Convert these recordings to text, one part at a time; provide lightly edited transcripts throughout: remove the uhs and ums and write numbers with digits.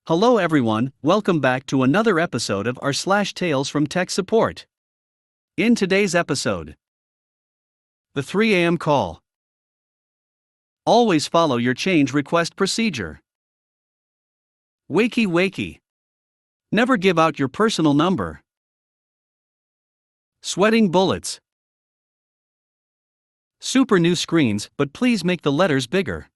Hello everyone, welcome back to another episode of r/slash Tales from Tech Support. In today's episode, the 3 a.m. call. Always follow your change request procedure. Wakey wakey. Never give out your personal number. Sweating bullets. Super new screens, but please make the letters bigger.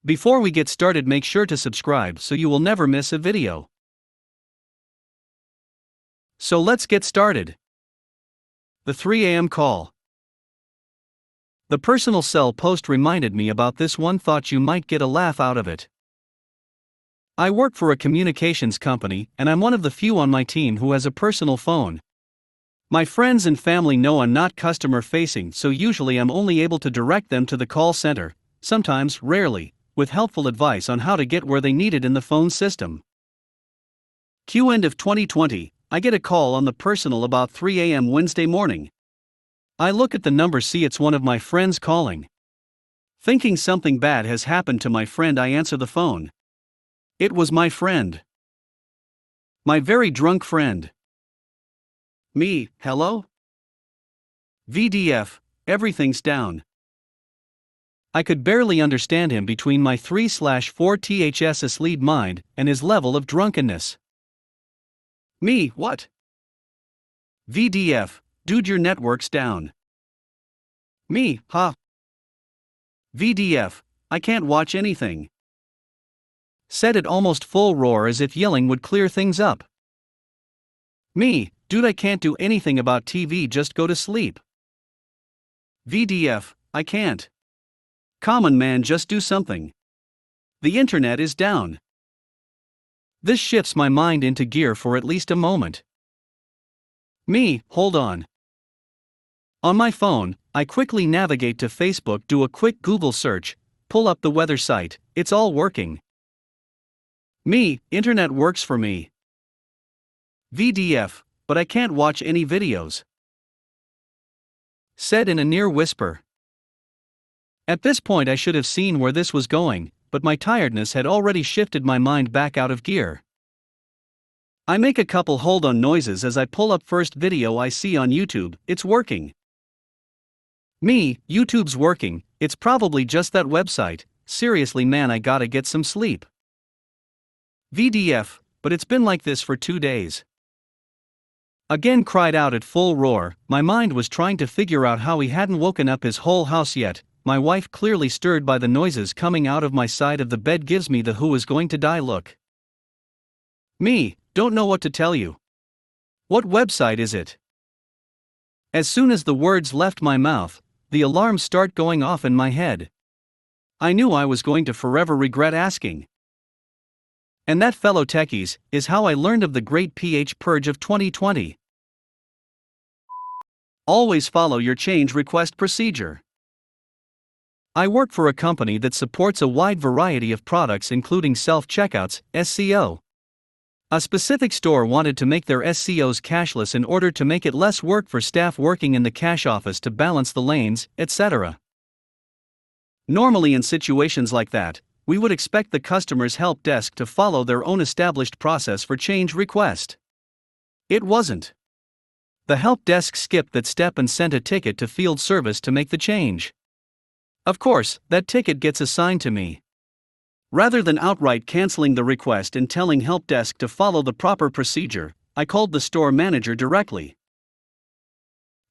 Before we get started, make sure to subscribe so you will never miss a video. So let's get started. The 3 a.m. call. The personal cell post reminded me about this one. Thought you might get a laugh out of it. I work for a communications company, and I'm one of the few on my team who has a personal phone. My friends and family know I'm not customer facing, so usually I'm only able to direct them to the call center, sometimes, rarely, with helpful advice on how to get where they need it in the phone system. End of 2020, I get a call on the personal about 3 a.m. Wednesday morning. I look at the number, see it's one of my friends calling. Thinking something bad has happened to my friend, I answer the phone. It was my friend. My very drunk friend. Me, hello? VDF, everything's down. I could barely understand him between my 3/4 ths asleep mind and his level of drunkenness. Me, what? VDF, dude, your network's down. Me, huh? VDF, I can't watch anything. Said it almost full roar as if yelling would clear things up. Me, dude, I can't do anything about TV, just go to sleep. VDF, I can't. Common man, just do something. The internet is down. This shifts my mind into gear for at least a moment. Me, hold on. On my phone, I quickly navigate to Facebook, do a quick Google search, pull up the weather site, it's all working. Me, internet works for me. VDF, but I can't watch any videos. Said in a near whisper. At this point I should have seen where this was going, but my tiredness had already shifted my mind back out of gear. I make a couple hold on noises as I pull up first video I see on YouTube, it's working. Me, YouTube's working, it's probably just that website, seriously man, I gotta get some sleep. VDF, but it's been like this for 2 days. Again cried out at full roar, my mind was trying to figure out how he hadn't woken up his whole house yet. My wife, clearly stirred by the noises coming out of my side of the bed, gives me the who is going to die look. Me, don't know what to tell you. What website is it? As soon as the words left my mouth, the alarms start going off in my head. I knew I was going to forever regret asking. And that, fellow techies, is how I learned of the great PH purge of 2020. Always follow your change request procedure. I work for a company that supports a wide variety of products including self-checkouts, SCO. A specific store wanted to make their SCOs cashless in order to make it less work for staff working in the cash office to balance the lanes, etc. Normally in situations like that, we would expect the customer's help desk to follow their own established process for change request. It wasn't. The help desk skipped that step and sent a ticket to field service to make the change. Of course, that ticket gets assigned to me. Rather than outright canceling the request and telling help desk to follow the proper procedure, I called the store manager directly.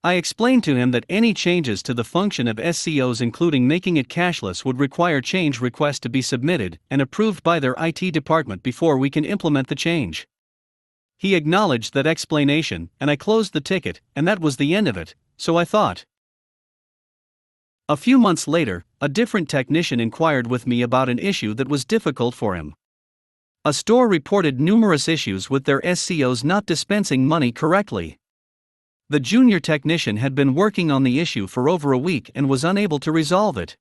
I explained to him that any changes to the function of SCOs, including making it cashless, would require change requests to be submitted and approved by their IT department before we can implement the change. He acknowledged that explanation, and I closed the ticket, and that was the end of it, so I thought. A few months later, a different technician inquired with me about an issue that was difficult for him. A store reported numerous issues with their SCOs not dispensing money correctly. The junior technician had been working on the issue for over a week and was unable to resolve it.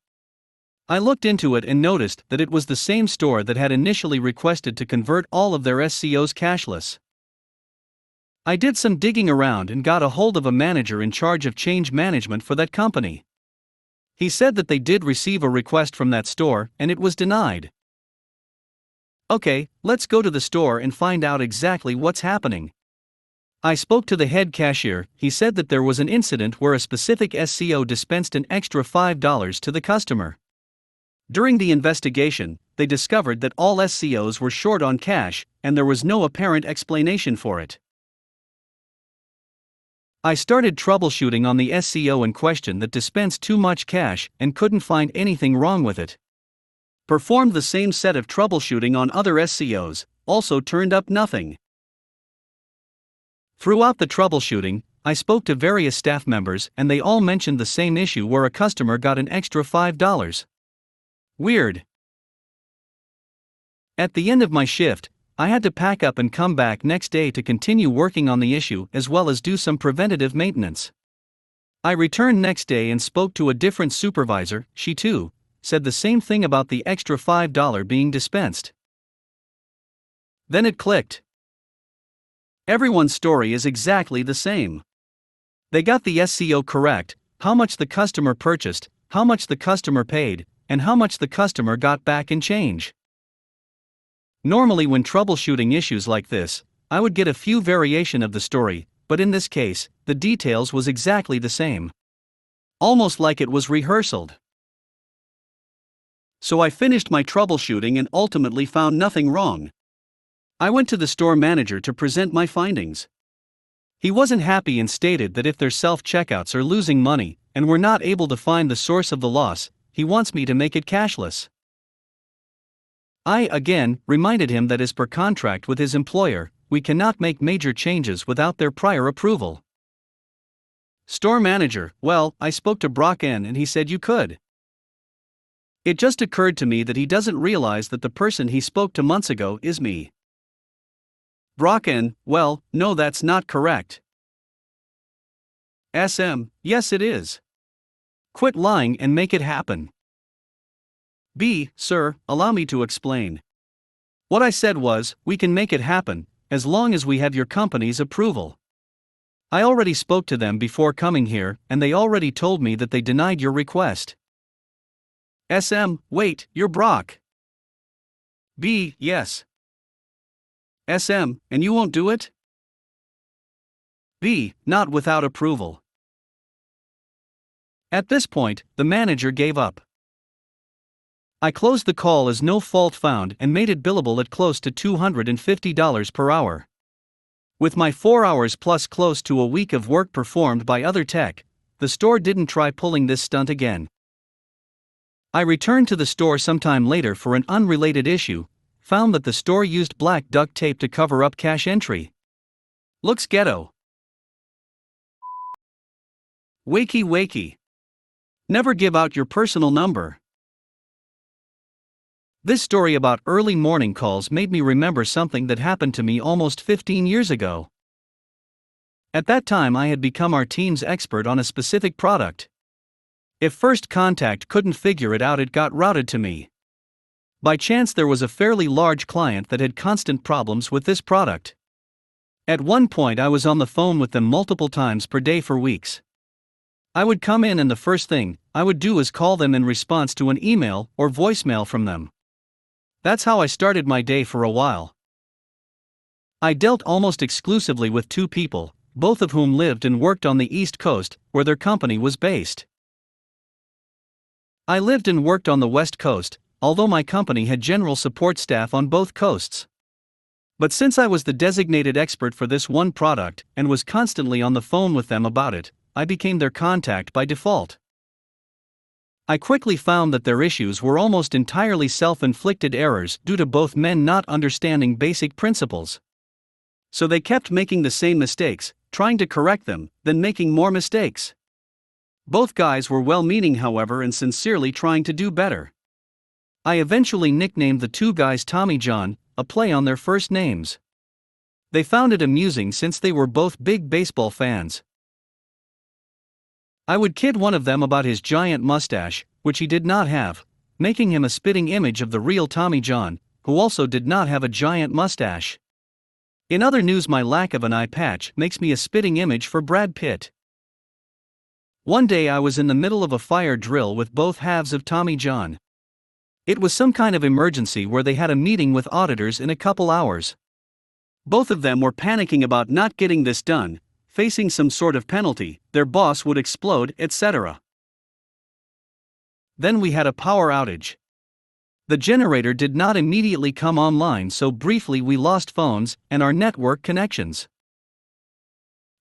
I looked into it and noticed that it was the same store that had initially requested to convert all of their SCOs cashless. I did some digging around and got a hold of a manager in charge of change management for that company. He said that they did receive a request from that store and it was denied. Okay, let's go to the store and find out exactly what's happening. I spoke to the head cashier. He said that there was an incident where a specific SCO dispensed an extra $5 to the customer. During the investigation, they discovered that all SCOs were short on cash, and there was no apparent explanation for it. I started troubleshooting on the SCO in question that dispensed too much cash and couldn't find anything wrong with it. Performed the same set of troubleshooting on other SCOs, also turned up nothing. Throughout the troubleshooting, I spoke to various staff members and they all mentioned the same issue where a customer got an extra $5. Weird. At the end of my shift, I had to pack up and come back next day to continue working on the issue as well as do some preventative maintenance. I returned next day and spoke to a different supervisor. She too said the same thing about the extra $5 being dispensed. Then it clicked. Everyone's story is exactly the same. They got the SCO correct, how much the customer purchased, how much the customer paid, and how much the customer got back in change. Normally when troubleshooting issues like this, I would get a few variation of the story, but in this case, the details was exactly the same. Almost like it was rehearsed. So I finished my troubleshooting and ultimately found nothing wrong. I went to the store manager to present my findings. He wasn't happy and stated that if their self-checkouts are losing money, and we're not able to find the source of the loss, he wants me to make it cashless. I, again, reminded him that as per contract with his employer, we cannot make major changes without their prior approval. Store manager, well, I spoke to Brock N and he said you could. It just occurred to me that he doesn't realize that the person he spoke to months ago is me. Brock N, well, no, that's not correct. SM, yes it is. Quit lying and make it happen. B, sir, allow me to explain. What I said was, we can make it happen, as long as we have your company's approval. I already spoke to them before coming here, and they already told me that they denied your request. SM, wait, you're Brock. B, yes. SM, and you won't do it? B, not without approval. At this point, the manager gave up. I closed the call as no fault found and made it billable at close to $250 per hour. With my 4 hours plus close to a week of work performed by other tech, the store didn't try pulling this stunt again. I returned to the store sometime later for an unrelated issue, found that the store used black duct tape to cover up cash entry. Looks ghetto. Wakey wakey. Never give out your personal number. This story about early morning calls made me remember something that happened to me almost 15 years ago. At that time I had become our team's expert on a specific product. If First Contact couldn't figure it out, it got routed to me. By chance there was a fairly large client that had constant problems with this product. At one point I was on the phone with them multiple times per day for weeks. I would come in and the first thing I would do is call them in response to an email or voicemail from them. That's how I started my day for a while. I dealt almost exclusively with two people, both of whom lived and worked on the East Coast, where their company was based. I lived and worked on the West Coast, although my company had general support staff on both coasts. But since I was the designated expert for this one product and was constantly on the phone with them about it, I became their contact by default. I quickly found that their issues were almost entirely self-inflicted errors due to both men not understanding basic principles. So they kept making the same mistakes, trying to correct them, then making more mistakes. Both guys were well-meaning, however, and sincerely trying to do better. I eventually nicknamed the two guys Tommy John, a play on their first names. They found it amusing since they were both big baseball fans. I would kid one of them about his giant mustache, which he did not have, making him a spitting image of the real Tommy John, who also did not have a giant mustache. In other news, my lack of an eye patch makes me a spitting image for Brad Pitt. One day I was in the middle of a fire drill with both halves of Tommy John. It was some kind of emergency where they had a meeting with auditors in a couple hours. Both of them were panicking about not getting this done, facing some sort of penalty, their boss would explode, etc. Then we had a power outage. The generator did not immediately come online, so briefly we lost phones and our network connections.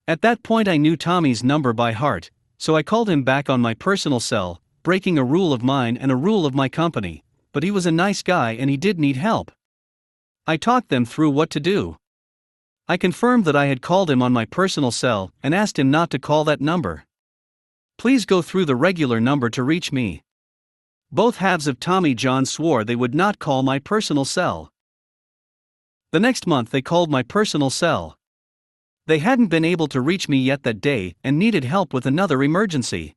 At that point I knew Tommy's number by heart, so I called him back on my personal cell, breaking a rule of mine and a rule of my company, but he was a nice guy and he did need help. I talked them through what to do. I confirmed that I had called him on my personal cell and asked him not to call that number. Please go through the regular number to reach me. Both halves of Tommy John swore they would not call my personal cell. The next month they called my personal cell. They hadn't been able to reach me yet that day and needed help with another emergency.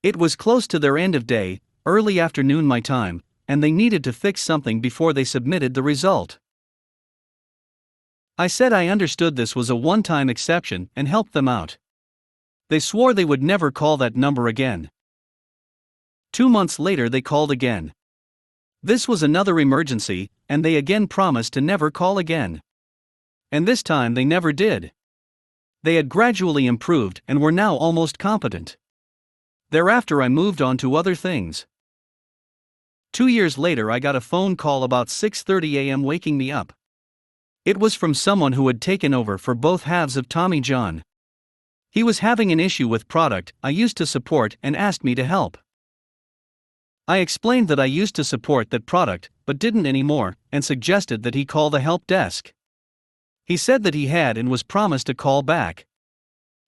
It was close to their end of day, early afternoon my time, and they needed to fix something before they submitted the result. I said I understood this was a one-time exception and helped them out. They swore they would never call that number again. 2 months later they called again. This was another emergency, and they again promised to never call again. And this time they never did. They had gradually improved and were now almost competent. Thereafter I moved on to other things. 2 years later I got a phone call about 6:30 a.m. waking me up. It was from someone who had taken over for both halves of Tommy John. He was having an issue with product I used to support and asked me to help. I explained that I used to support that product but didn't anymore and suggested that he call the help desk. He said that he had and was promised a call back.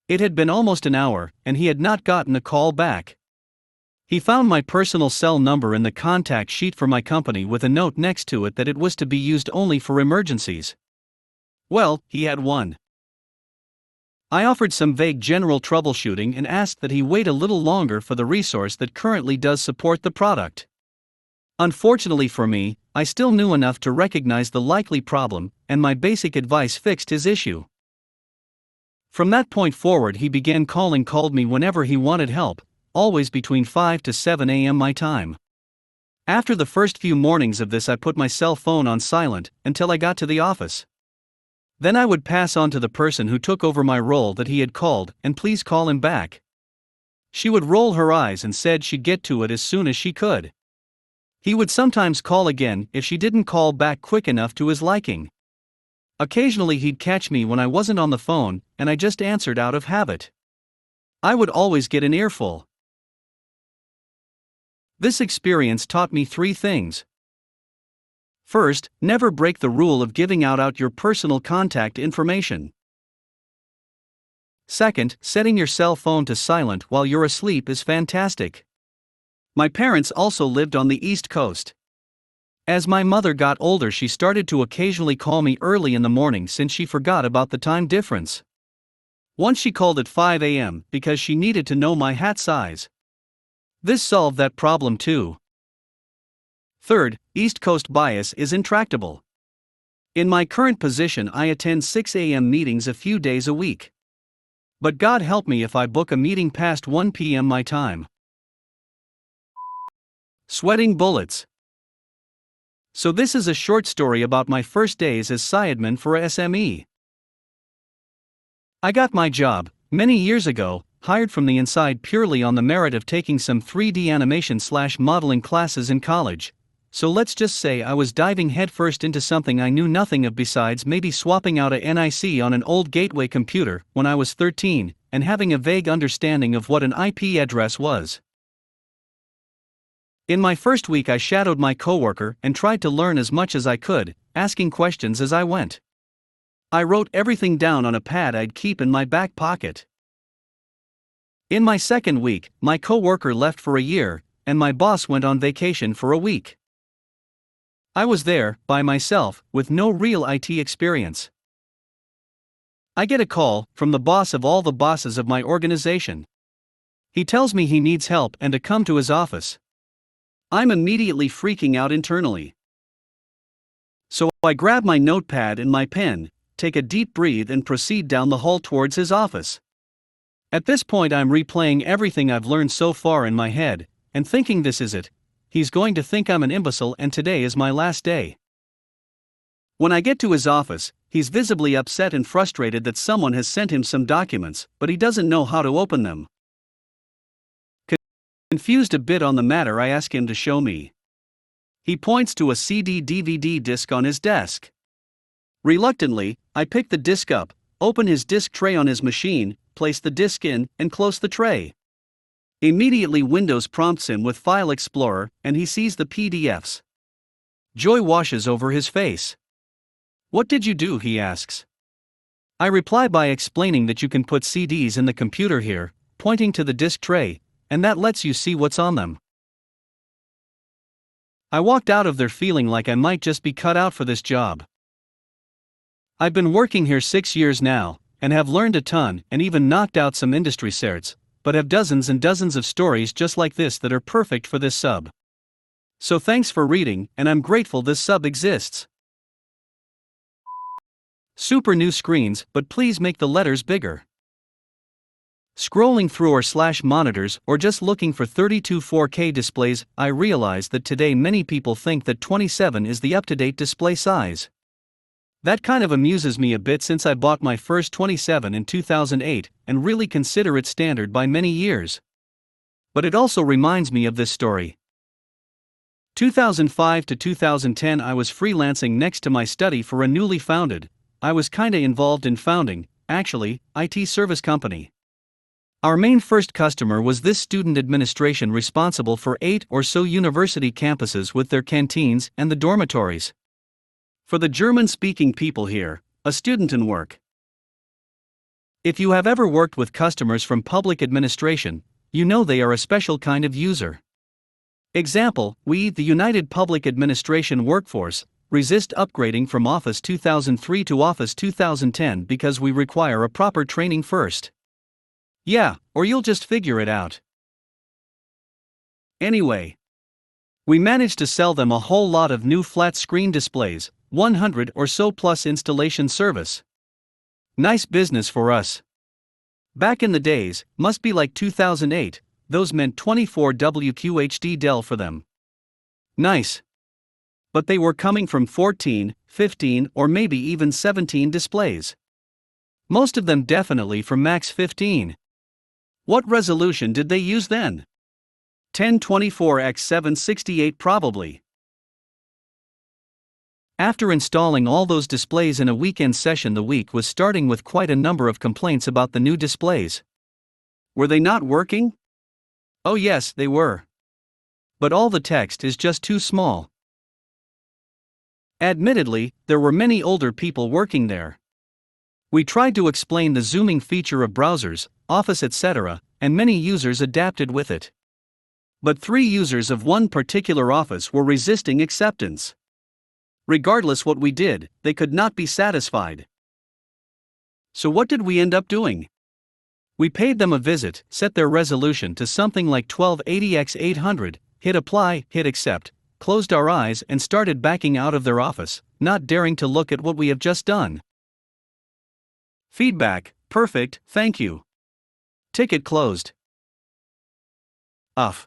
It had been almost an hour and he had not gotten a call back. He found my personal cell number in the contact sheet for my company with a note next to it that it was to be used only for emergencies. Well, he had one. I offered some vague general troubleshooting and asked that he wait a little longer for the resource that currently does support the product. Unfortunately for me, I still knew enough to recognize the likely problem, and my basic advice fixed his issue. From that point forward he began called me whenever he wanted help, always between 5 to 7 a.m. my time. After the first few mornings of this I put my cell phone on silent until I got to the office. Then I would pass on to the person who took over my role that he had called and please call him back. She would roll her eyes and said she'd get to it as soon as she could. He would sometimes call again if she didn't call back quick enough to his liking. Occasionally he'd catch me when I wasn't on the phone and I just answered out of habit. I would always get an earful. This experience taught me 3 things. First, never break the rule of giving out your personal contact information. Second, setting your cell phone to silent while you're asleep is fantastic. My parents also lived on the East Coast. As my mother got older, she started to occasionally call me early in the morning since she forgot about the time difference. Once she called at 5 a.m. because she needed to know my hat size. This solved that problem too. Third, East Coast bias is intractable. In my current position I attend 6 a.m. meetings a few days a week. But God help me if I book a meeting past 1 p.m. my time. Sweating bullets. So this is a short story about my first days as sysadmin for a SME. I got my job, many years ago, hired from the inside purely on the merit of taking some 3D animation/modeling classes in college. So let's just say I was diving headfirst into something I knew nothing of besides maybe swapping out a NIC on an old gateway computer when I was 13, and having a vague understanding of what an IP address was. In my first week I shadowed my coworker and tried to learn as much as I could, asking questions as I went. I wrote everything down on a pad I'd keep in my back pocket. In my second week, my coworker left for a year, and my boss went on vacation for a week. I was there, by myself, with no real IT experience. I get a call from the boss of all the bosses of my organization. He tells me he needs help and to come to his office. I'm immediately freaking out internally. So I grab my notepad and my pen, take a deep breath and proceed down the hall towards his office. At this point I'm replaying everything I've learned so far in my head, and thinking this is it. he's going to think I'm an imbecile and today is my last day. When I get to his office, he's visibly upset and frustrated that someone has sent him some documents, but he doesn't know how to open them. Confused a bit on the matter, I ask him to show me. He points to a CD-DVD disc on his desk. Reluctantly, I pick the disc up, open his disc tray on his machine, place the disc in, and close the tray. Immediately Windows prompts him with File Explorer, and he sees the PDFs. Joy washes over his face. "What did you do?" he asks. I reply by explaining that you can put CDs in the computer here, pointing to the disc tray, and that lets you see what's on them. I walked out of there feeling like I might just be cut out for this job. I've been working here 6 years now, and have learned a ton and even knocked out some industry certs, but have dozens and dozens of stories just like this that are perfect for this sub. So thanks for reading, and I'm grateful this sub exists. Super new screens, but please make the letters bigger. Scrolling through rslash monitors or just looking for 32 4K displays, I realize that today many people think that 27 is the up-to-date display size. That kind of amuses me a bit since I bought my first 27 in 2008 and really consider it standard by many years. But it also reminds me of this story. 2005 to 2010 I was freelancing next to my study for a newly founded, I was kinda involved in founding, actually, IT service company. Our main first customer was this student administration responsible for 8 or so university campuses with their canteens and the dormitories. For the German-speaking people here, a student in work. If you have ever worked with customers from public administration, you know they are a special kind of user. Example, we, the United Public Administration workforce, resist upgrading from Office 2003 to Office 2010 because we require a proper training first. Yeah, or you'll just figure it out. Anyway, we managed to sell them a whole lot of new flat screen displays, 100 or so plus installation service. Nice business for us. Back in the days, must be like 2008, those meant 24 WQHD Dell for them. Nice. But they were coming from 14, 15 or maybe even 17 displays. Most of them definitely from max 15. What resolution did they use then? 1024x768 probably. After installing all those displays in a weekend session, the week was starting with quite a number of complaints about the new displays. Were they not working? Oh yes, they were. But all the text is just too small. Admittedly, there were many older people working there. We tried to explain the zooming feature of browsers, Office etc., and many users adapted with it. But 3 users of one particular office were resisting acceptance. Regardless what we did, they could not be satisfied. So what did we end up doing? We paid them a visit, set their resolution to something like 1280x800, hit apply, hit accept, closed our eyes and started backing out of their office, not daring to look at what we have just done. Feedback: perfect, thank you. Ticket closed. Uff.